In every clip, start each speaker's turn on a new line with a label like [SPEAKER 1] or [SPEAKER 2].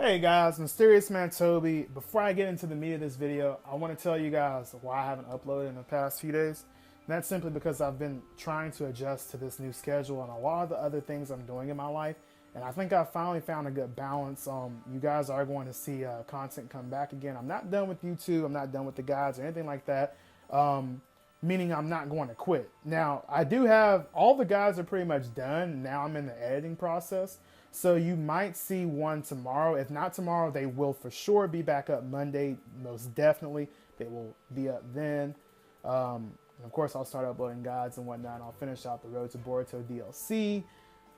[SPEAKER 1] Hey guys, Mysterious Man Toby. Before I get into the meat of this video, I want to tell you guys why I haven't uploaded in the past few days. And that's simply because I've been trying to adjust to this new schedule and a lot of the other things I'm doing in my life. And I think I finally found a good balance. You guys are going to see content come back again. I'm not done with YouTube. I'm not done with the guides or anything like that. Meaning I'm not going to quit. Now, I do have all the guides are pretty much done. Now I'm in the editing process. So you might see one tomorrow. If not tomorrow, they will for sure be back up Monday. Most definitely. They will be up then. And of course, I'll start uploading guides and whatnot. I'll finish out the Road to Boruto DLC.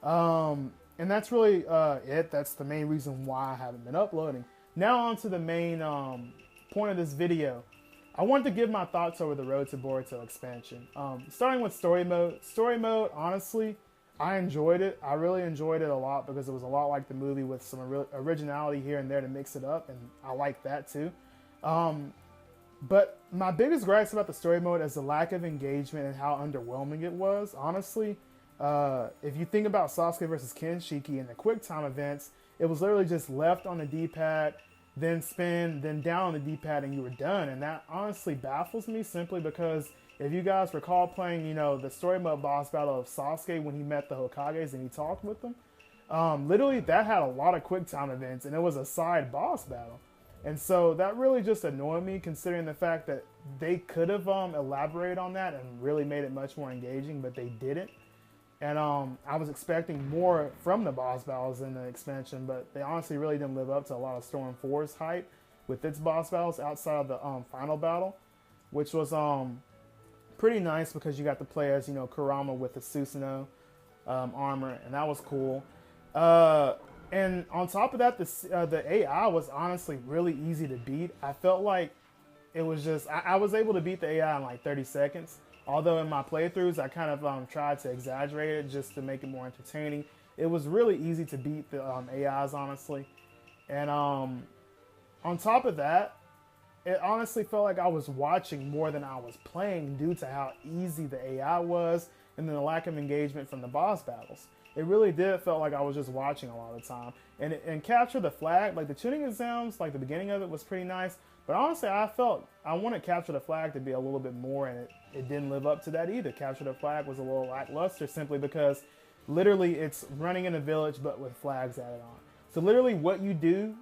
[SPEAKER 1] And that's really it. That's the main reason why I haven't been uploading. Now on to the main point of this video. I wanted to give my thoughts over the Road to Boruto expansion. Starting with story mode. Story mode, honestly, I enjoyed it. I really enjoyed it a lot because it was a lot like the movie with some originality here and there to mix it up, and I like that too. But my biggest gripes about the story mode is the lack of engagement and how underwhelming it was. Honestly, if you think about Sasuke versus Kenshiki in the quick time events, it was literally just left on the D-pad, then spin, then down on the D-pad, and you were done. And that honestly baffles me simply because if you guys recall playing, the story mode boss battle of Sasuke when he met the Hokages and he talked with them, literally that had a lot of quick time events and it was a side boss battle. And so that really just annoyed me considering the fact that they could have elaborated on that and really made it much more engaging, but they didn't. And I was expecting more from the boss battles in the expansion, but they honestly really didn't live up to a lot of Storm 4's hype with its boss battles outside of the final battle, which was pretty nice because you got to play as, Kurama with the Susanoo armor, and that was cool. And on top of that, the AI was honestly really easy to beat. I felt like it was just, I was able to beat the AI in like 30 seconds. Although in my playthroughs, I kind of tried to exaggerate it just to make it more entertaining. It was really easy to beat the AIs, honestly. And on top of that, it honestly felt like I was watching more than I was playing due to how easy the AI was and then the lack of engagement from the boss battles. It really did felt like I was just watching a lot of the time. And Capture the Flag, like the tuning exams, like the beginning of it was pretty nice. But honestly, I wanted Capture the Flag to be a little bit more, and it didn't live up to that either. Capture the Flag was a little lackluster simply because literally it's running in a village but with flags added on. So literally what you do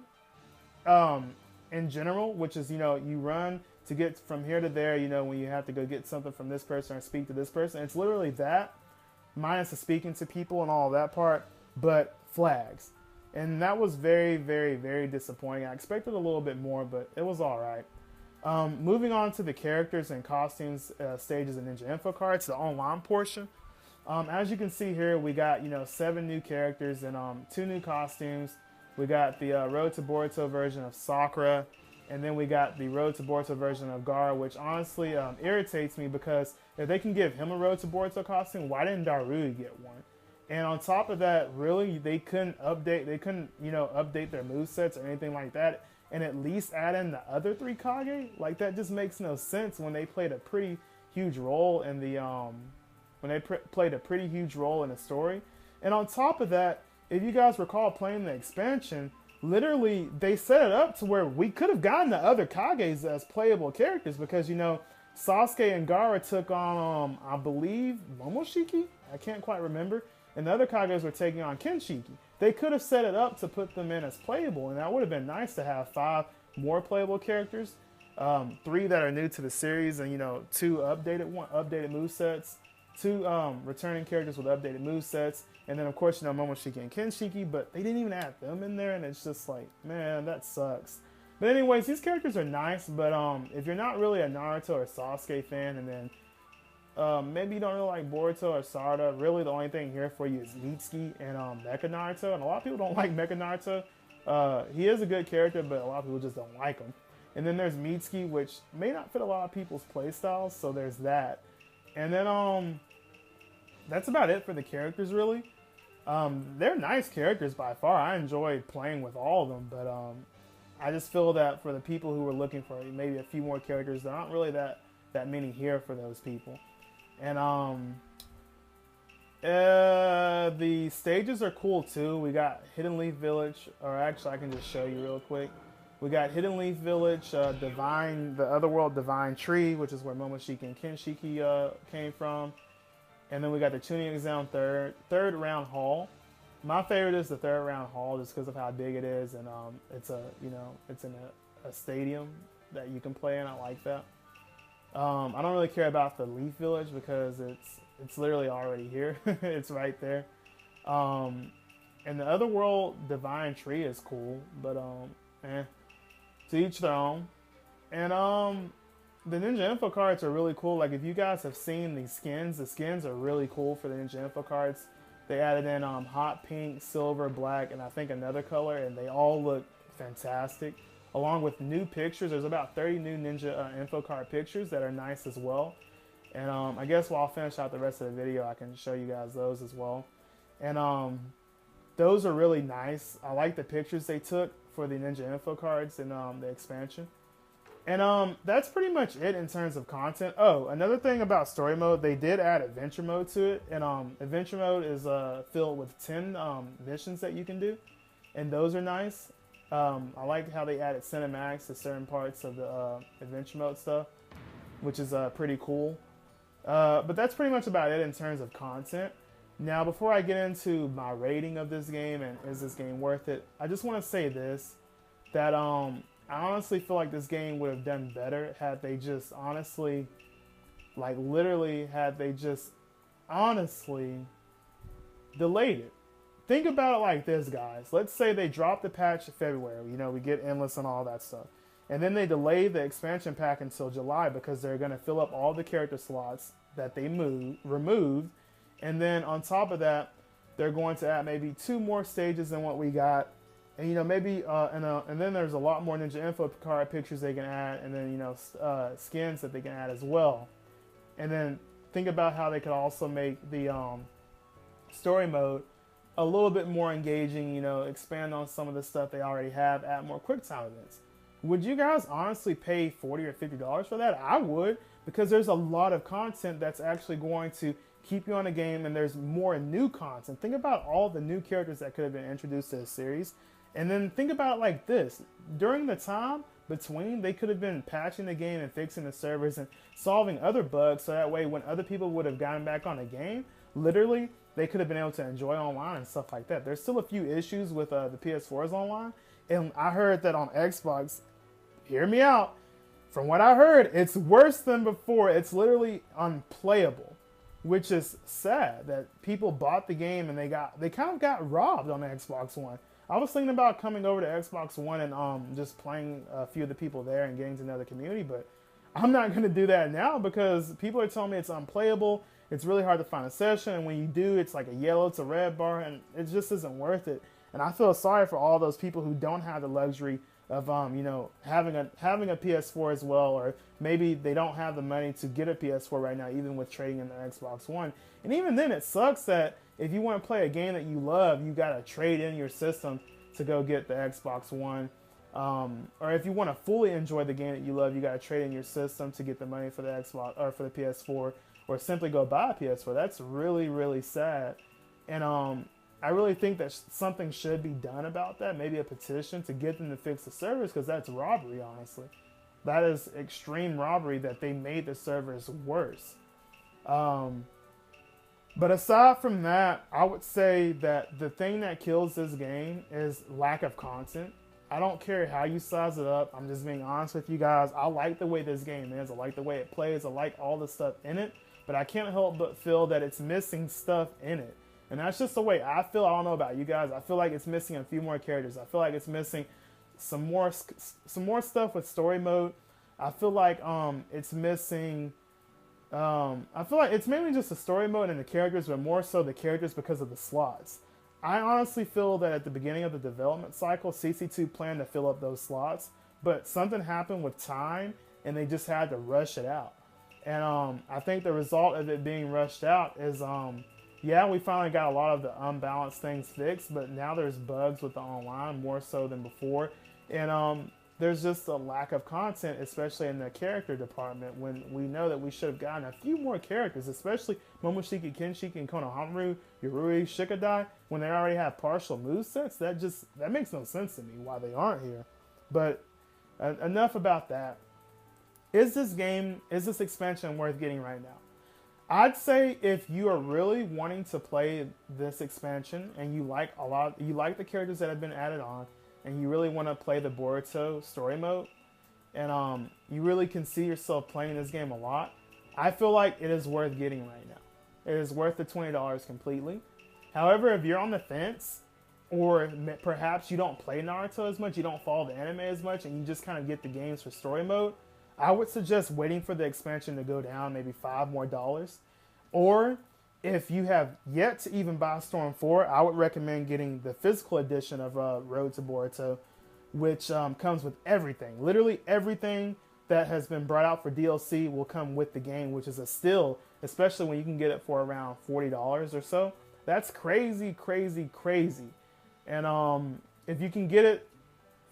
[SPEAKER 1] in general, which is, you run to get from here to there, when you have to go get something from this person or speak to this person. It's literally that, minus the speaking to people and all of that part, but flags. And that was very, very, very disappointing. I expected a little bit more, but it was all right. Moving on to the characters and costumes, stages, and ninja info cards, the online portion. As you can see here, we got 7 new characters and 2 new costumes. We got the Road to Boruto version of Sakura, and then we got the Road to Boruto version of Gaara, which honestly irritates me because if they can give him a Road to Boruto costume, why didn't Darude get one? And on top of that, really, they couldn't update their movesets or anything like that, and at least add in the other 3 Kage. Like, that just makes no sense when they played a pretty huge role in the played a pretty huge role in the story. And on top of that, if you guys recall playing the expansion, literally they set it up to where we could have gotten the other Kages as playable characters because Sasuke and Gaara took on I believe Momoshiki. I can't quite remember. And the other Kages were taking on Kenshiki. They could have set it up to put them in as playable, and that would have been nice to have 5 more playable characters, 3 that are new to the series, and 2 updated movesets, 2 returning characters with updated movesets, and then of course Momoshiki and Kenshiki. But they didn't even add them in there, and it's just like, man, that sucks. But anyways, these characters are nice, but if you're not really a Naruto or Sasuke fan, and then maybe you don't really like Boruto or Sarada. Really, the only thing here for you is Mitsuki and Mecha Naruto. And a lot of people don't like Mecha Naruto. He is a good character, but a lot of people just don't like him. And then there's Mitsuki, which may not fit a lot of people's playstyles, so there's that. And then that's about it for the characters, really. They're nice characters by far. I enjoyed playing with all of them, but I just feel that for the people who were looking for maybe a few more characters, there aren't really that many here for those people. And The stages are cool too. We got Hidden Leaf Village, or actually I can just show you real quick. We got Hidden Leaf Village, Divine, the Otherworld Divine Tree, which is where Momoshiki and Kenshiki came from. And then we got the tuning exam third round hall. My favorite is the third round hall just because of how big it is, and it's it's in a stadium that you can play in. I like that. I don't really care about the Leaf Village because it's literally already here. It's right there. And the Otherworld Divine Tree is cool, but to each their own. And the Ninja Info cards are really cool. Like if you guys have seen the skins are really cool for the Ninja Info cards. They added in hot pink, silver, black, and I think another color, and they all look fantastic. Along with new pictures, there's about 30 new Ninja Info card pictures that are nice as well. And I guess while I finish out the rest of the video, I can show you guys those as well. And those are really nice. I like the pictures they took for the Ninja Info cards in the expansion. And that's pretty much it in terms of content. Oh, another thing about story mode, they did add adventure mode to it. And adventure mode is filled with 10 missions that you can do. And those are nice. I like how they added cinematics to certain parts of the adventure mode stuff, which is pretty cool. But that's pretty much about it in terms of content. Now, before I get into my rating of this game and is this game worth it, I just want to say this, that I honestly feel like this game would have done better had they just honestly, like literally, had they just honestly delayed it. Think about it like this, guys. Let's say they drop the patch in February. You know, we get Endless and all that stuff. And then they delay the expansion pack until July because they're going to fill up all the character slots that they removed. And then on top of that, they're going to add maybe 2 more stages than what we got. And, you know, maybe, and then there's a lot more Ninja Info card pictures they can add. And then, you know, skins that they can add as well. And then think about how they could also make the story mode a little bit more engaging, you know, expand on some of the stuff they already have, add more quick time events. Would you guys honestly pay $40 or $50 for that? I would, because there's a lot of content that's actually going to keep you on the game, and there's more new content. Think about all the new characters that could have been introduced to the series. And then think about it like this. During the time between, they could have been patching the game and fixing the servers and solving other bugs, so that way when other people would have gotten back on the game, literally, they could have been able to enjoy online and stuff like that. There's still a few issues with the PS4's online. And I heard that on Xbox, hear me out, from what I heard, it's worse than before. It's literally unplayable, which is sad that people bought the game and they kind of got robbed on the Xbox One. I was thinking about coming over to Xbox One and just playing a few of the people there and getting to know the community, but I'm not going to do that now because people are telling me it's unplayable. It's really hard to find a session, and when you do, it's like a yellow to red bar, and it just isn't worth it. And I feel sorry for all those people who don't have the luxury of you know, having a PS4 as well, or maybe they don't have the money to get a PS4 right now, even with trading in their Xbox One. And even then, it sucks that if you want to play a game that you love, you got to trade in your system to go get the Xbox One. Or if you want to fully enjoy the game that you love, you got to trade in your system to get the money for the Xbox or for the PS4, or simply go buy a PS4. That's really, really sad. And I really think that something should be done about that. Maybe a petition to get them to fix the servers, because that's robbery, honestly. That is extreme robbery that they made the servers worse. But aside from that, I would say that the thing that kills this game is lack of content. I don't care how you size it up. I'm just being honest with you guys. I like the way this game is. I like the way it plays. I like all the stuff in it. But I can't help but feel that it's missing stuff in it. And that's just the way I feel. I don't know about you guys. I feel like it's missing a few more characters. I feel like it's missing some more stuff with story mode. I feel like it's missing... I feel like it's mainly just the story mode and the characters, but more so the characters because of the slots. I honestly feel that at the beginning of the development cycle, CC2 planned to fill up those slots, but something happened with time, and they just had to rush it out. And I think the result of it being rushed out is, yeah, we finally got a lot of the unbalanced things fixed, but now there's bugs with the online more so than before. And there's just a lack of content, especially in the character department, when we know that we should have gotten a few more characters, especially Momoshiki, Kenshiki, and Konohamaru, Yurui, Shikadai, when they already have partial movesets. That makes no sense to me why they aren't here. But enough about that. Is this expansion worth getting right now? I'd say if you are really wanting to play this expansion and you like the characters that have been added on, and you really want to play the Boruto story mode, and you really can see yourself playing this game a lot, I feel like it is worth getting right now. It is worth the $20 completely. However, if you're on the fence, or perhaps you don't play Naruto as much, you don't follow the anime as much, and you just kind of get the games for story mode, I would suggest waiting for the expansion to go down maybe $5 more. Or if you have yet to even buy Storm 4, I would recommend getting the physical edition of Road to Boruto, which comes with everything. Literally everything that has been brought out for DLC will come with the game, which is a steal, especially when you can get it for around $40 or so. That's crazy, crazy, crazy. And if you can get it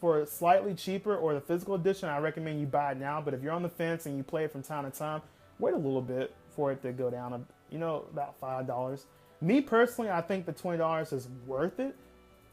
[SPEAKER 1] for slightly cheaper, or the physical edition, I recommend you buy it now. But if you're on the fence and you play it from time to time, wait a little bit for it to go down, about $5. Me personally, I think the $20 is worth it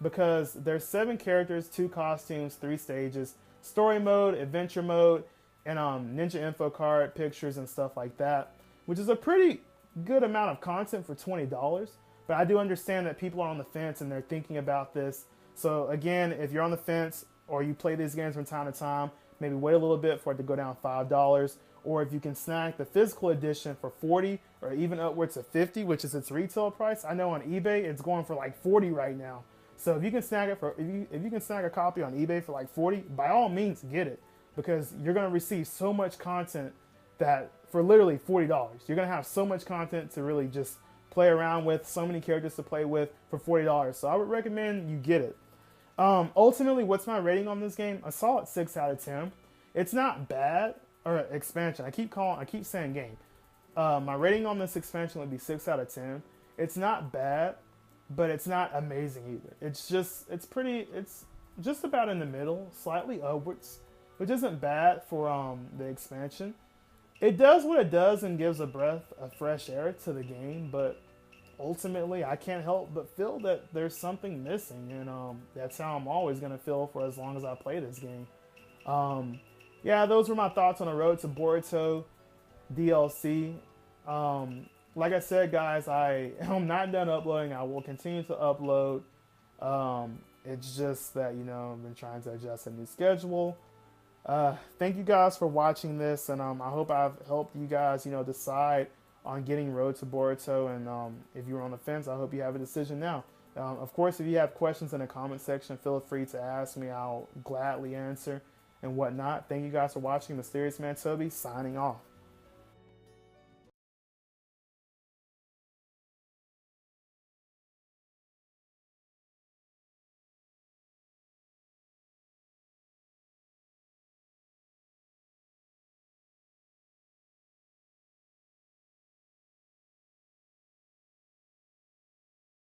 [SPEAKER 1] because there's 7 characters, 2 costumes, 3 stages, story mode, adventure mode, and ninja info card, pictures, and stuff like that, which is a pretty good amount of content for $20. But I do understand that people are on the fence and they're thinking about this. So again, if you're on the fence or you play these games from time to time, maybe wait a little bit for it to go down $5. Or if you can snag the physical edition for $40 or even upwards of $50, which is its retail price. I know on eBay it's going for like $40 right now. So if you can snag it if you can snag a copy on eBay for like $40, by all means get it, because you're gonna receive so much content that for literally $40, you're gonna have so much content to really just play around with, so many characters to play with for $40. So I would recommend you get it. Ultimately, what's my rating on this game? A solid 6 out of 10. It's not bad. Or expansion. I keep saying game. My rating on this expansion would be 6 out of 10. It's not bad, but it's not amazing either. It's just about in the middle, slightly upwards, which isn't bad for the expansion. It does what it does and gives a breath of fresh air to the game, but ultimately I can't help but feel that there's something missing, and that's how I'm always gonna feel for as long as I play this game. Yeah, those were my thoughts on the Road to Boruto DLC. Like I said, guys, I am not done uploading. I will continue to upload. It's just that, I've been trying to adjust a new schedule. Thank you guys for watching this, and I hope I've helped you guys, decide on getting Road to Boruto. And if you're on the fence, I hope you have a decision now. Of course, if you have questions in the comment section, feel free to ask me. I'll gladly answer and whatnot. Thank you guys for watching. Mysterious Man Toby signing off.